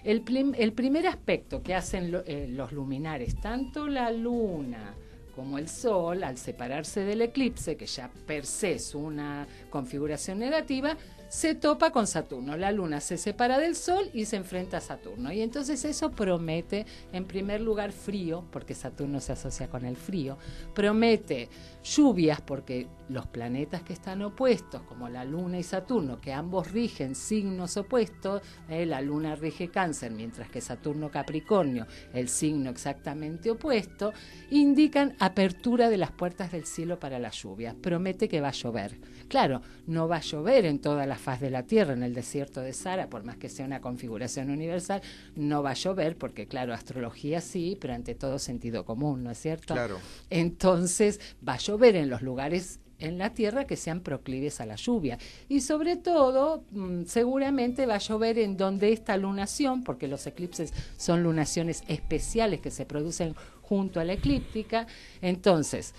El primer aspecto que hacen los luminares, tanto la luna como el Sol, al separarse del eclipse, que ya per se es una configuración negativa, se topa con Saturno. La Luna se separa del Sol y se enfrenta a Saturno. Y entonces eso promete, en primer lugar, frío, porque Saturno se asocia con el frío. Promete lluvias, porque los planetas que están opuestos, como la Luna y Saturno, que ambos rigen signos opuestos, la Luna rige Cáncer, mientras que Saturno Capricornio, el signo exactamente opuesto, indican apertura de las puertas del cielo para la lluvia. Promete que va a llover. Claro, no va a llover en toda la faz de la Tierra, en el desierto de Sahara, por más que sea una configuración universal, no va a llover, porque claro, astrología sí, pero ante todo sentido común, ¿no es cierto? Claro. Entonces va a llover en los lugares en la Tierra que sean proclives a la lluvia. Y sobre todo, seguramente va a llover en donde esta lunación, porque los eclipses son lunaciones especiales que se producen junto a la eclíptica, entonces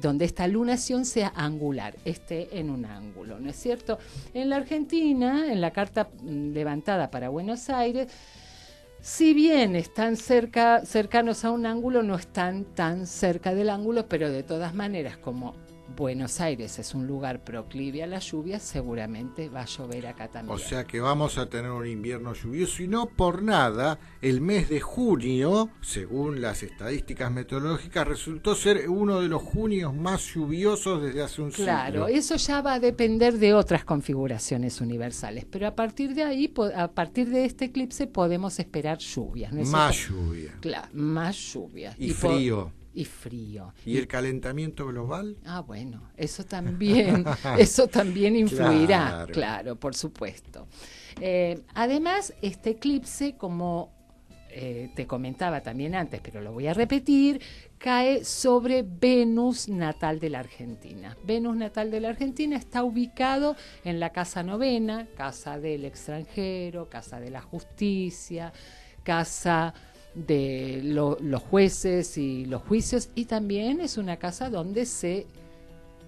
donde esta lunación sea angular, esté en un ángulo, ¿no es cierto? En la Argentina, en la carta levantada para Buenos Aires, si bien están cercanos a un ángulo, no están tan cerca del ángulo, pero de todas maneras, como Buenos Aires es un lugar proclive a la lluvia, seguramente va a llover acá también. O sea que vamos a tener un invierno lluvioso y no por nada, el mes de junio, según las estadísticas meteorológicas, resultó ser uno de los junios más lluviosos desde hace un siglo. Claro, eso ya va a depender de otras configuraciones universales, pero a partir de ahí, a partir de este eclipse podemos esperar lluvias, ¿no es más cierto? lluvia. Claro, más lluvia. Y frío. Y frío. ¿Y el calentamiento global? Ah, bueno, eso también influirá, claro, por supuesto. Además, este eclipse, como te comentaba también antes, pero lo voy a repetir, cae sobre Venus natal de la Argentina. Venus natal de la Argentina está ubicado en la casa novena, casa del extranjero, casa de la justicia, casa de los jueces y los juicios, y también es una casa donde se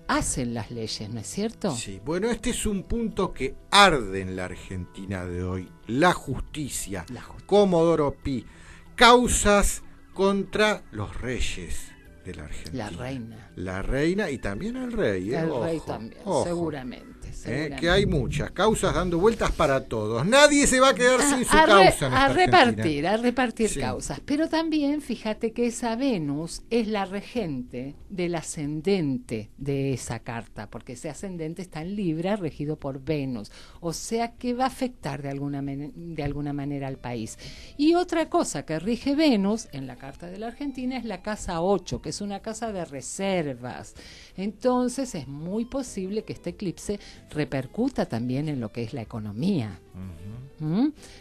hacen las leyes, ¿no es cierto? Sí, bueno, este es un punto que arde en la Argentina de hoy, la justicia. Comodoro Pi, causas contra los reyes de la Argentina. La reina y también el rey. El rey también, seguramente. Que hay muchas causas dando vueltas para todos. Nadie se va a quedar sin su causa en esta a repartir causas. Pero también fíjate que esa Venus es la regente del ascendente de esa carta, porque ese ascendente está en Libra, regido por Venus. O sea que va a afectar de alguna manera al país. Y otra cosa que rige Venus en la carta de la Argentina es la casa 8, que es una casa de reservas. Entonces es muy posible que este eclipse repercuta también en lo que es la economía.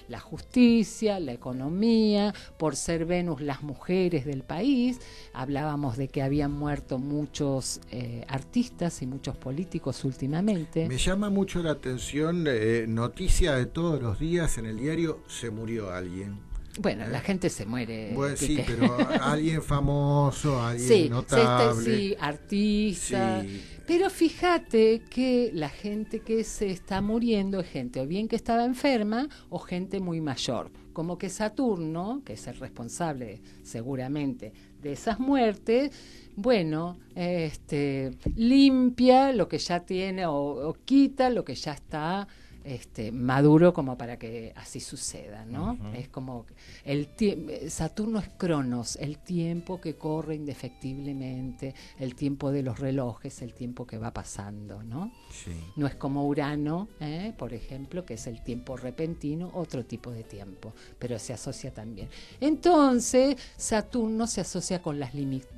La justicia, la economía, por ser Venus las mujeres del país. Hablábamos de que habían muerto muchos artistas y muchos políticos últimamente. Me llama mucho la atención, noticia de todos los días en el diario, se murió alguien. Bueno, la gente se muere. Bueno, sí, pero alguien famoso, alguien notable. Sí, artista. Sí. Pero fíjate que la gente que se está muriendo es gente o bien que estaba enferma o gente muy mayor. Como que Saturno, que es el responsable seguramente de esas muertes, bueno, limpia lo que ya tiene o quita lo que ya está maduro como para que así suceda, ¿no? Es como Saturno es Cronos, el tiempo que corre indefectiblemente, el tiempo de los relojes, el tiempo que va pasando, ¿no? Sí. No es como Urano, por ejemplo, que es el tiempo repentino, otro tipo de tiempo, pero se asocia también. Entonces, Saturno se asocia con las limitaciones,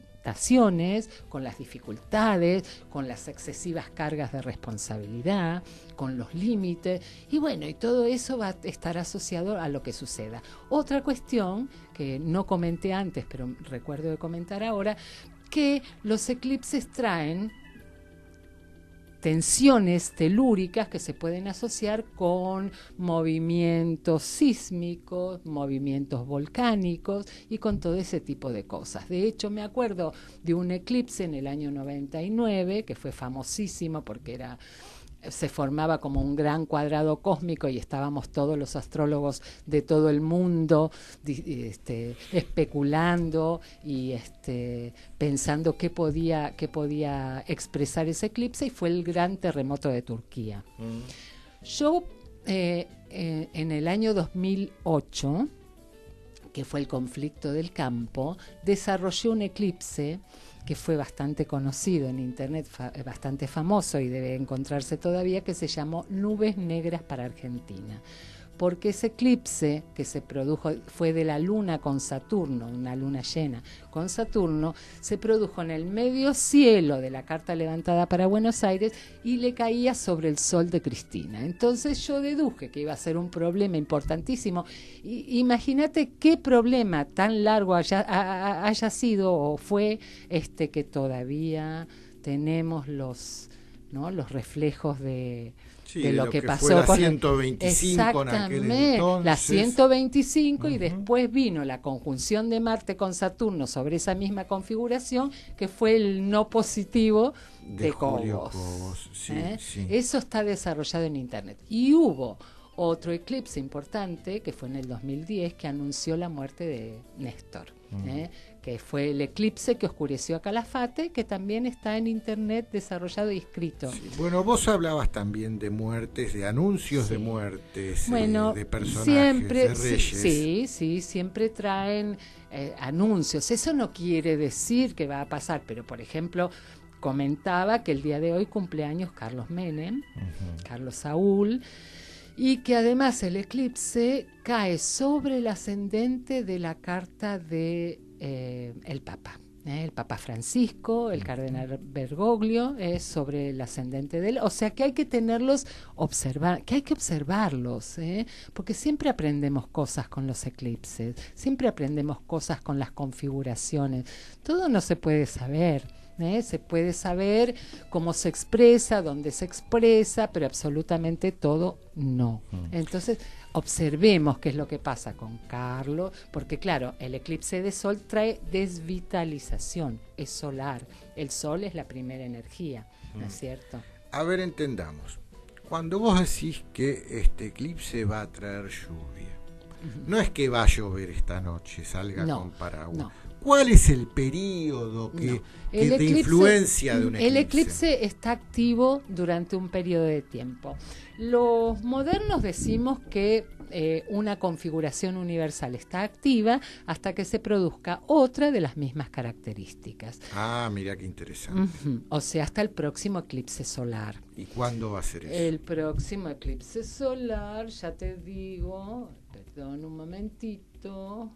con las dificultades, con las excesivas cargas de responsabilidad, con los límites, y bueno, y todo eso va a estar asociado a lo que suceda. Otra cuestión que no comenté antes, pero recuerdo de comentar ahora, que los eclipses traen tensiones telúricas que se pueden asociar con movimientos sísmicos, movimientos volcánicos y con todo ese tipo de cosas. De hecho, me acuerdo de un eclipse en el año 99 que fue famosísimo porque se formaba como un gran cuadrado cósmico y estábamos todos los astrólogos de todo el mundo especulando y pensando qué podía expresar ese eclipse, y fue el gran terremoto de Turquía. Yo en el año 2008, que fue el conflicto del campo, desarrollé un eclipse que fue bastante conocido en internet, bastante famoso y debe encontrarse todavía, que se llamó Nubes Negras para Argentina. Porque ese eclipse que se produjo fue de la luna con Saturno, una luna llena con Saturno, se produjo en el medio cielo de la carta levantada para Buenos Aires y le caía sobre el sol de Cristina. Entonces yo deduje que iba a ser un problema importantísimo. Imagínate qué problema tan largo haya sido o fue que todavía tenemos los reflejos de lo que pasó fue la con 125 en aquel entonces. La 125 y después vino la conjunción de Marte con Saturno sobre esa misma configuración, que fue el no positivo de Cobos. Sí. Eso está desarrollado en internet. Y hubo otro eclipse importante que fue en el 2010 que anunció la muerte de Néstor, que fue el eclipse que oscureció a Calafate, que también está en internet desarrollado y escrito. Sí. Bueno, vos hablabas también de muertes, de anuncios de muertes, de personajes, siempre, de reyes. Sí, siempre traen anuncios. Eso no quiere decir que va a pasar, pero por ejemplo, comentaba que el día de hoy cumpleaños Carlos Menem, Carlos Saúl, y que además el eclipse cae sobre el ascendente de la carta de el Papa Francisco, el cardenal Bergoglio, es sobre el ascendente de él, o sea que hay que tenerlos, que hay que observarlos, porque siempre aprendemos cosas con los eclipses, siempre aprendemos cosas con las configuraciones, todo no se puede saber. Se puede saber cómo se expresa, dónde se expresa, pero absolutamente todo no. Entonces, observemos qué es lo que pasa con Carlos, porque claro, el eclipse de sol trae desvitalización, es solar. El sol es la primera energía, ¿no es cierto? A ver, entendamos. Cuando vos decís que este eclipse va a traer lluvia, no es que va a llover esta noche, salga con paraguas. No. ¿Cuál es el periodo que te influencia de un eclipse? El eclipse está activo durante un periodo de tiempo. Los modernos decimos que una configuración universal está activa hasta que se produzca otra de las mismas características. Ah, mira qué interesante. O sea, hasta el próximo eclipse solar. ¿Y cuándo va a ser eso? El próximo eclipse solar, ya te digo, perdón un momentito.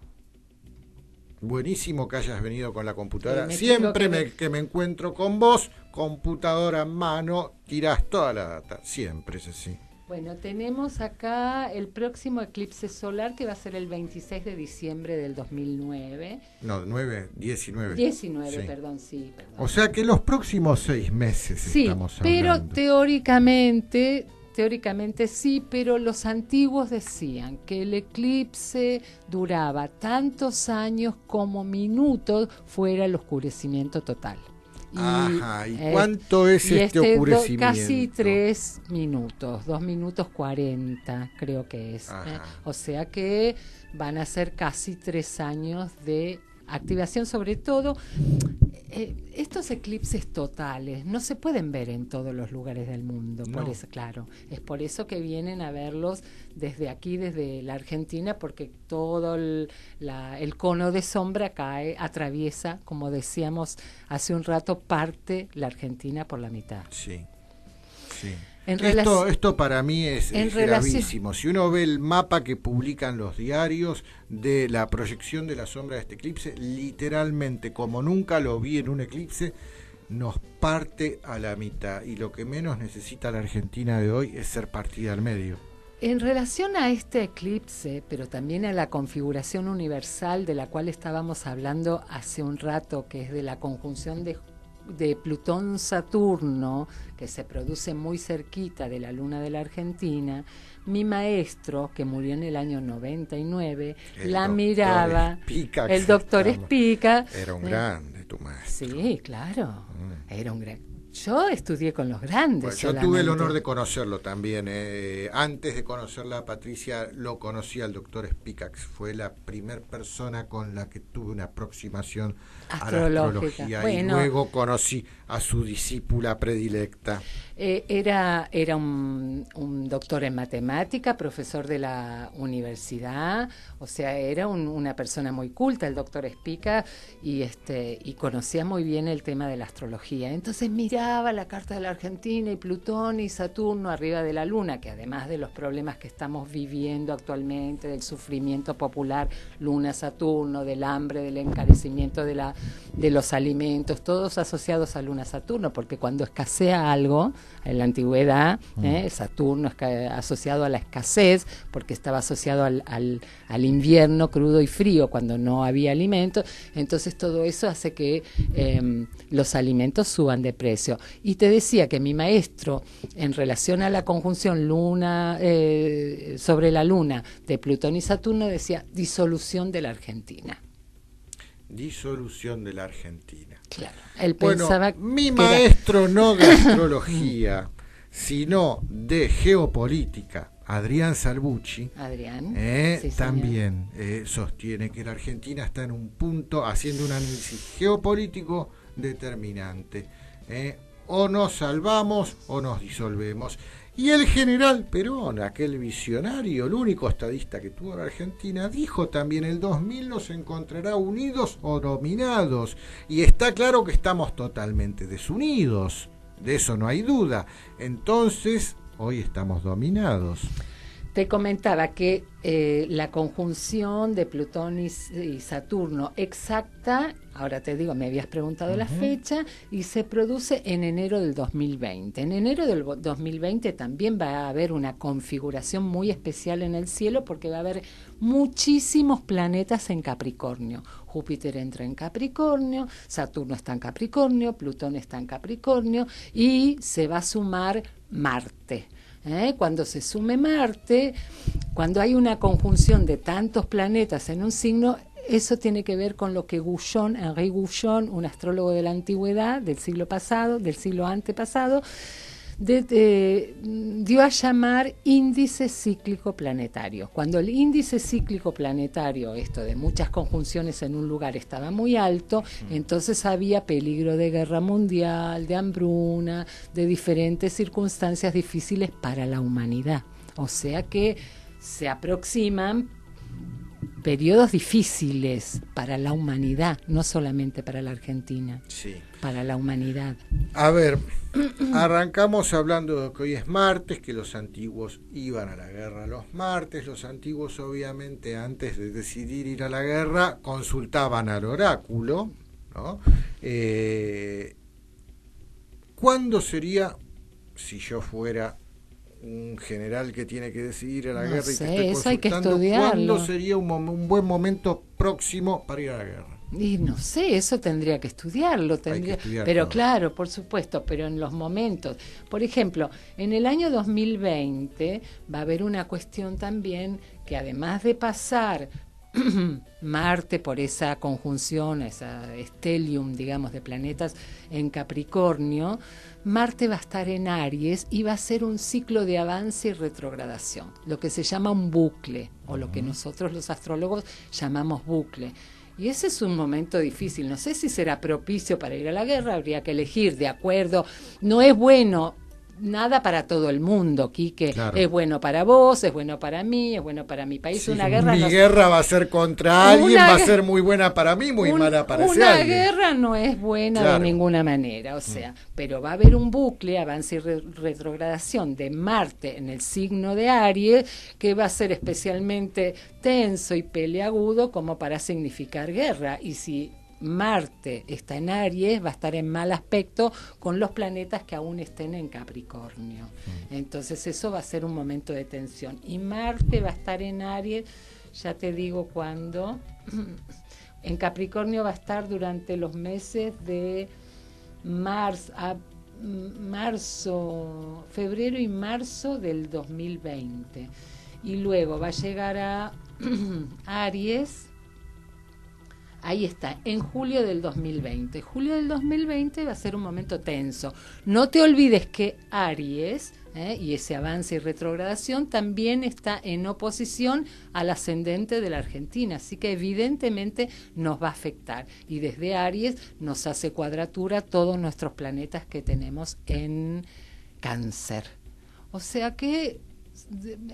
Buenísimo que hayas venido con la computadora. Siempre que me encuentro con vos, computadora en mano, tirás toda la data. Siempre es así. Bueno, tenemos acá el próximo eclipse solar que va a ser el 26 de diciembre del 2009. No, 19. 19, sí. Perdón. O sea que los próximos 6 meses estamos hablando. Pero teóricamente sí, pero los antiguos decían que el eclipse duraba tantos años como minutos fuera el oscurecimiento total. ¿Y cuánto es este oscurecimiento? Casi 3 minutos, 2 minutos 40 creo que es. O sea que van a ser casi 3 años de activación, sobre todo. Estos eclipses totales no se pueden ver en todos los lugares del mundo, por eso, claro, es por eso que vienen a verlos desde aquí, desde la Argentina, porque todo el cono de sombra atraviesa, como decíamos hace un rato, parte la Argentina por la mitad. Sí. Esto para mí es gravísimo. Si uno ve el mapa que publican los diarios de la proyección de la sombra de este eclipse, literalmente, como nunca lo vi en un eclipse, nos parte a la mitad. Y lo que menos necesita la Argentina de hoy es ser partida al medio. En relación a este eclipse, pero también a la configuración universal de la cual estábamos hablando hace un rato, que es de la conjunción de Plutón-Saturno, que se produce muy cerquita de la luna de la Argentina, mi maestro, que murió en el año 99, la miraba, el doctor Espica. Era un grande tu maestro. Sí, claro, era un gran... Yo estudié con los grandes. Bueno, yo tuve el honor de conocerlo también. Antes de conocerla a Patricia, lo conocí al doctor Spicax. Fue la primer persona con la que tuve una aproximación a la astrología. Bueno, y luego conocí a su discípula predilecta. Era un doctor en matemática, profesor de la universidad, o sea, era una persona muy culta, el doctor Espica, y conocía muy bien el tema de la astrología. Entonces miraba la carta de la Argentina y Plutón y Saturno arriba de la luna, que además de los problemas que estamos viviendo actualmente, del sufrimiento popular, luna, Saturno, del hambre, del encarecimiento de los alimentos, todos asociados a luna, Saturno, porque cuando escasea algo, en la antigüedad, Saturno asociado a la escasez, porque estaba asociado al invierno crudo y frío, cuando no había alimentos. Entonces todo eso hace que los alimentos suban de precio. Y te decía que mi maestro, en relación a la conjunción luna sobre la luna de Plutón y Saturno, decía disolución de la Argentina. Disolución de la Argentina. Claro, él pensaba mi maestro no de astrología, sino de geopolítica, Adrián Salvucci, sí, también sostiene que la Argentina está en un punto haciendo un análisis geopolítico determinante. O nos salvamos o nos disolvemos. Y el general Perón, aquel visionario, el único estadista que tuvo la Argentina, dijo también: el 2000 nos encontrará unidos o dominados. Y está claro que estamos totalmente desunidos, de eso no hay duda. Entonces, hoy estamos dominados. Te comentaba que la conjunción de Plutón y Saturno exacta, ahora te digo, me habías preguntado la fecha, y se produce en enero del 2020. En enero del 2020 también va a haber una configuración muy especial en el cielo, porque va a haber muchísimos planetas en Capricornio. Júpiter entra en Capricornio, Saturno está en Capricornio, Plutón está en Capricornio, y se va a sumar Marte. Cuando se sume Marte, cuando hay una conjunción de tantos planetas en un signo, eso tiene que ver con lo que Henri Gouchon, un astrólogo de la antigüedad, del siglo pasado, del siglo antepasado, dio a llamar índice cíclico planetario. Cuando el índice cíclico planetario, esto de muchas conjunciones en un lugar, estaba muy alto, entonces había peligro de guerra mundial, de hambruna, de diferentes circunstancias difíciles para la humanidad. O sea que se aproximan periodos difíciles para la humanidad, no solamente para la Argentina, sí, para la humanidad. A ver, arrancamos hablando de que hoy es martes, que los antiguos iban a la guerra los martes. Los antiguos, obviamente, antes de decidir ir a la guerra, consultaban al oráculo, ¿no? ¿Cuándo sería, si yo fuera un general que tiene que decidir a la guerra y que esté consultando, ¿cuándo sería un buen momento próximo para ir a la guerra? Y no sé, eso tendría que estudiarlo, pero todo. Claro, por supuesto, pero en los momentos, por ejemplo, en el año 2020 va a haber una cuestión también que, además de pasar Marte por esa conjunción, esa stellium, digamos, de planetas en Capricornio, Marte va a estar en Aries y va a ser un ciclo de avance y retrogradación, lo que se llama un bucle, o lo que nosotros los astrólogos llamamos bucle. Y ese es un momento difícil. No sé si será propicio para ir a la guerra, habría que elegir de acuerdo. No es bueno nada para todo el mundo, Quique. Claro. Es bueno para vos, es bueno para mí, es bueno para mi país. Sí, una guerra mi guerra va a ser contra alguien, va a ser muy buena para mí, muy mala para ese alguien. Una guerra no es buena de ninguna manera, o sea, pero va a haber un bucle, avance y retrogradación de Marte en el signo de Aries, que va a ser especialmente tenso y peleagudo como para significar guerra. Y si Marte está en Aries, va a estar en mal aspecto con los planetas que aún estén en Capricornio. Entonces eso va a ser un momento de tensión. Y Marte va a estar en Aries, ya te digo cuándo. En Capricornio va a estar durante los meses de febrero y marzo del 2020. Y luego va a llegar a Aries. Ahí está, en julio del 2020. Julio del 2020 va a ser un momento tenso. No te olvides que Aries, y ese avance y retrogradación, también está en oposición al ascendente de la Argentina. Así que evidentemente nos va a afectar. Y desde Aries nos hace cuadratura todos nuestros planetas que tenemos en Cáncer. O sea que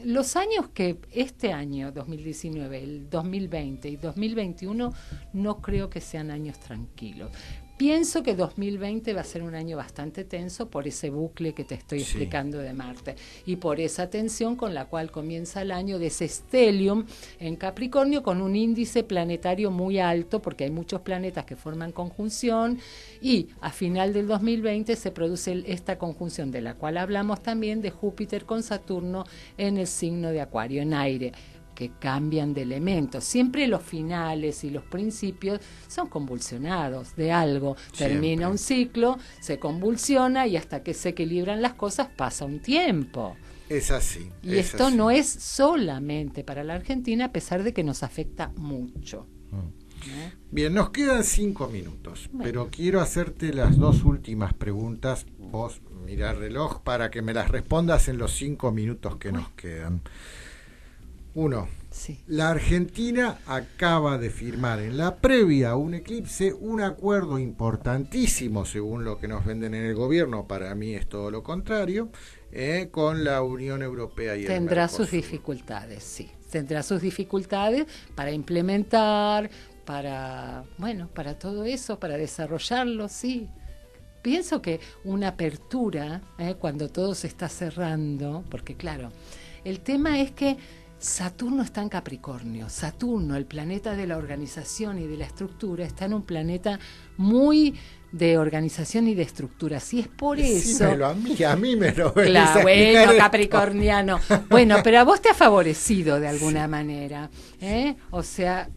los años que este año 2019, el 2020 y 2021 no creo que sean años tranquilos. Pienso que 2020 va a ser un año bastante tenso por ese bucle que te estoy explicando de Marte y por esa tensión con la cual comienza el año de ese stellium en Capricornio con un índice planetario muy alto porque hay muchos planetas que forman conjunción y a final del 2020 se produce esta conjunción de la cual hablamos también de Júpiter con Saturno en el signo de Acuario, en aire, que cambian de elementos. Siempre los finales y los principios son convulsionados de algo. Siempre. Termina un ciclo, se convulsiona y hasta que se equilibran las cosas pasa un tiempo. Es así. Y esto así. No es solamente para la Argentina, a pesar de que nos afecta mucho. Bien, nos quedan 5 minutos, pero quiero hacerte las 2 últimas preguntas. Vos mirá el reloj para que me las respondas en los 5 minutos que nos quedan. 1. La Argentina acaba de firmar en la previa a un eclipse un acuerdo importantísimo, según lo que nos venden en el gobierno, para mí es todo lo contrario, con la Unión Europea y tendrá sus dificultades, sí. Tendrá sus dificultades para implementar, para todo eso, para desarrollarlo, sí. Pienso que una apertura, cuando todo se está cerrando, porque claro, el tema es que Saturno está en Capricornio. Saturno, el planeta de la organización y de la estructura, está en un planeta muy de organización y de estructura. Así es por eso. A mí me lo ves. Claro, bueno, capricorniano. Bueno, pero a vos te ha favorecido de alguna manera. O sea,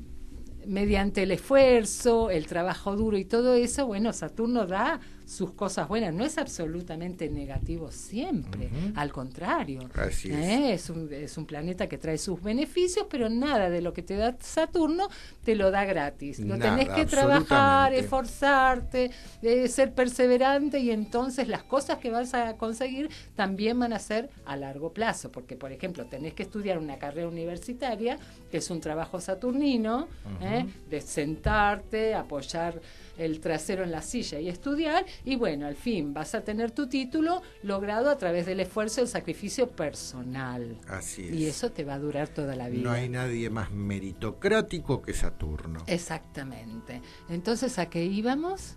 mediante el esfuerzo, el trabajo duro y todo eso, bueno, Saturno da sus cosas buenas, no es absolutamente negativo siempre, al contrario. Así es. Es un planeta que trae sus beneficios, pero nada de lo que te da Saturno te lo da gratis. Lo tenés que trabajar, esforzarte, ser perseverante y entonces las cosas que vas a conseguir también van a ser a largo plazo, porque por ejemplo tenés que estudiar una carrera universitaria, que es un trabajo saturnino, de sentarte, apoyar el trasero en la silla y estudiar, y bueno, al fin vas a tener tu título logrado a través del esfuerzo y el sacrificio personal. Así es. Y eso te va a durar toda la vida. No hay nadie más meritocrático que Saturno. Exactamente. Entonces, ¿a qué íbamos?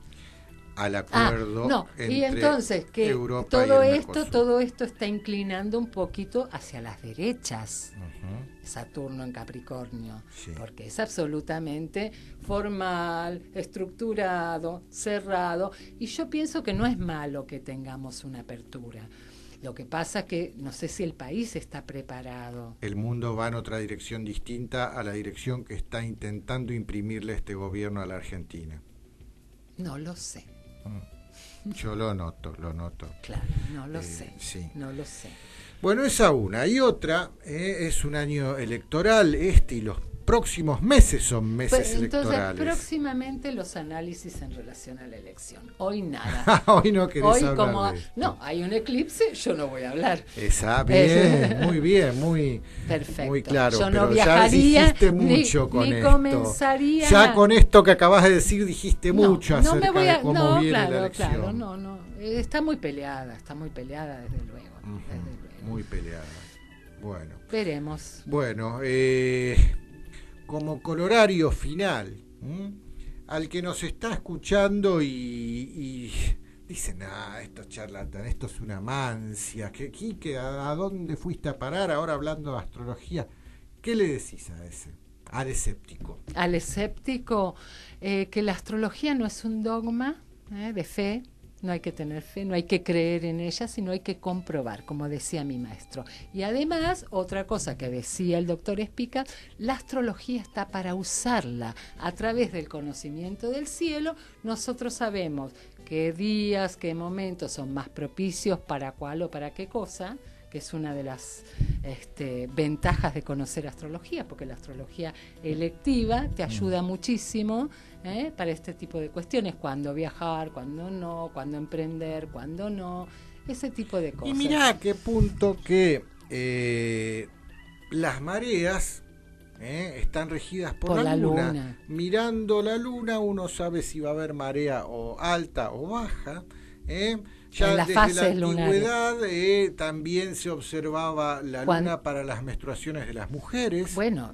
Al acuerdo entre y entonces que Europa todo esto está inclinando un poquito hacia las derechas. Saturno en Capricornio, porque es absolutamente formal, estructurado, cerrado, y yo pienso que no es malo que tengamos una apertura. Lo que pasa es que no sé si el país está preparado. El mundo va en otra dirección distinta a la dirección que está intentando imprimirle este gobierno a la Argentina. No lo sé. Yo lo noto. Claro, no lo sé. No lo sé. Bueno, esa una. Y otra, es un año electoral, y los próximos meses son meses electorales. Entonces, próximamente los análisis en relación a la elección. Hoy nada. Hoy no querés hablar de esto. No, hay un eclipse, yo no voy a hablar. Bien, muy perfecto. Muy claro. Yo no pero viajaría, ya dijiste mucho con esto. Comenzaría. Ya con esto que acabas de decir dijiste mucho acerca de cómo viene la elección. Claro, no. Está muy peleada desde luego. Muy peleada. Bueno. Veremos. Bueno, como colorario final, al que nos está escuchando y dicen, esto es charlatán, esto es una mancia, ¿a dónde fuiste a parar ahora hablando de astrología? ¿Qué le decís a ese? Al escéptico. Al escéptico, que la astrología no es un dogma de fe. No hay que tener fe, no hay que creer en ella, sino hay que comprobar, como decía mi maestro. Y además, otra cosa que decía el doctor Espica, la astrología está para usarla. A través del conocimiento del cielo, nosotros sabemos qué días, qué momentos son más propicios para cuál o para qué cosa, que es una de las ventajas de conocer astrología, porque la astrología electiva te ayuda muchísimo para este tipo de cuestiones, cuándo viajar, cuándo no, cuándo emprender, cuándo no, ese tipo de cosas. Y mirá a qué punto que las mareas están regidas por la luna. Mirando la luna uno sabe si va a haber marea o alta o baja. Ya desde la antigüedad también se observaba la luna para las menstruaciones de las mujeres. Bueno,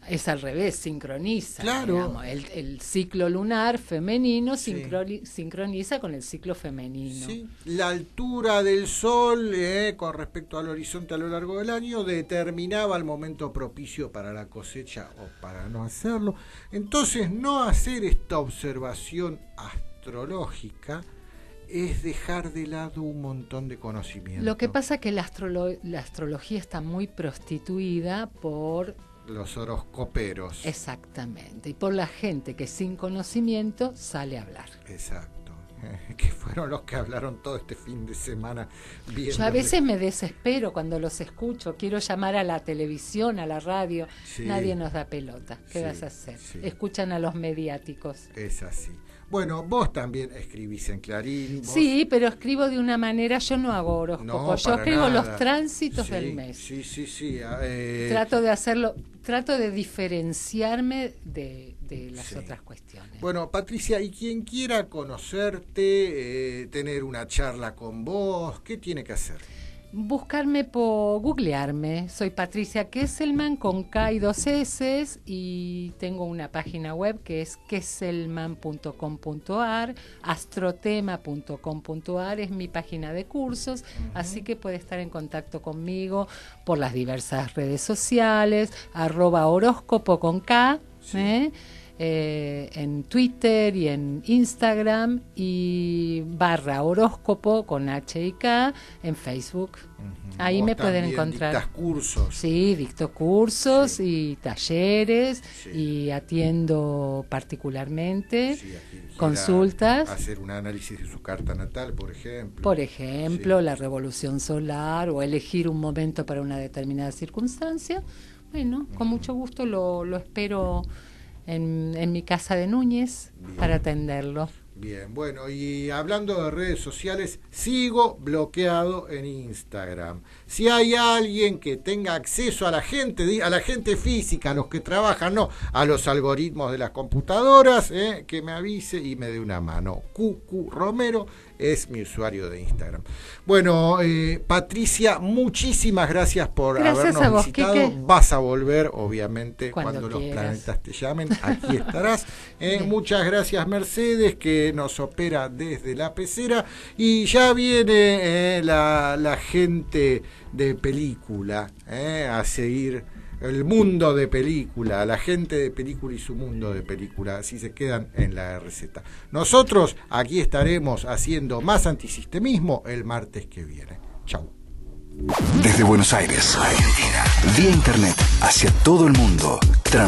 es al revés, sincroniza. Claro. Digamos, el ciclo lunar femenino sincroniza con el ciclo femenino. Sí. La altura del sol con respecto al horizonte a lo largo del año determinaba el momento propicio para la cosecha o para no hacerlo. Entonces, no hacer esta observación astrológica es dejar de lado un montón de conocimiento. Lo que pasa es que la astrología está muy prostituida por los horoscoperos. Exactamente, y por la gente que sin conocimiento sale a hablar. Exacto. Que fueron los que hablaron todo este fin de semana. Yo a veces me desespero cuando los escucho, quiero llamar a la televisión, a la radio, sí. Nadie nos da pelota. ¿Qué vas a hacer? Sí. Escuchan a los mediáticos. Es así. Bueno, vos también escribís en Clarín. Sí, pero escribo de una manera, yo no hago horóscopo, yo escribo los tránsitos del mes. Sí. Trato de hacerlo, trato de diferenciarme de las otras cuestiones. Bueno, Patricia, y quien quiera conocerte, tener una charla con vos, ¿qué tiene que hacer? Buscarme por googlearme. Soy Patricia Kesselman con K y 2 S y tengo una página web que es kesselman.com.ar, astrotema.com.ar es mi página de cursos, así que puede estar en contacto conmigo por las diversas redes sociales, @horóscopo con K, en Twitter y en Instagram y /horóscopo con H y K en Facebook. Ahí me pueden encontrar. ¿Dictas cursos? Sí, dicto cursos y talleres y atiendo particularmente consultas. Hacer un análisis de su carta natal, por ejemplo. Por ejemplo, la revolución solar o elegir un momento para una determinada circunstancia. Bueno, con mucho gusto lo espero en mi casa de Núñez. Bien. Para atenderlo. Bien, bueno, y hablando de redes sociales, sigo bloqueado en Instagram. Si hay alguien que tenga acceso a la gente física, a los que trabajan, no a los algoritmos de las computadoras, que me avise y me dé una mano. QQ Romero es mi usuario de Instagram. Bueno, Patricia, muchísimas gracias por habernos visitado. Quique. Vas a volver, obviamente, cuando los planetas te llamen. Aquí estarás. Muchas gracias, Mercedes, que nos opera desde la pecera. Y ya viene la gente de película a seguir el mundo de película, la gente de película y su mundo de película, así se quedan en la RZ. Nosotros aquí estaremos haciendo más antisistemismo el martes que viene. Chau. Desde Buenos Aires, Argentina, vía internet hacia todo el mundo.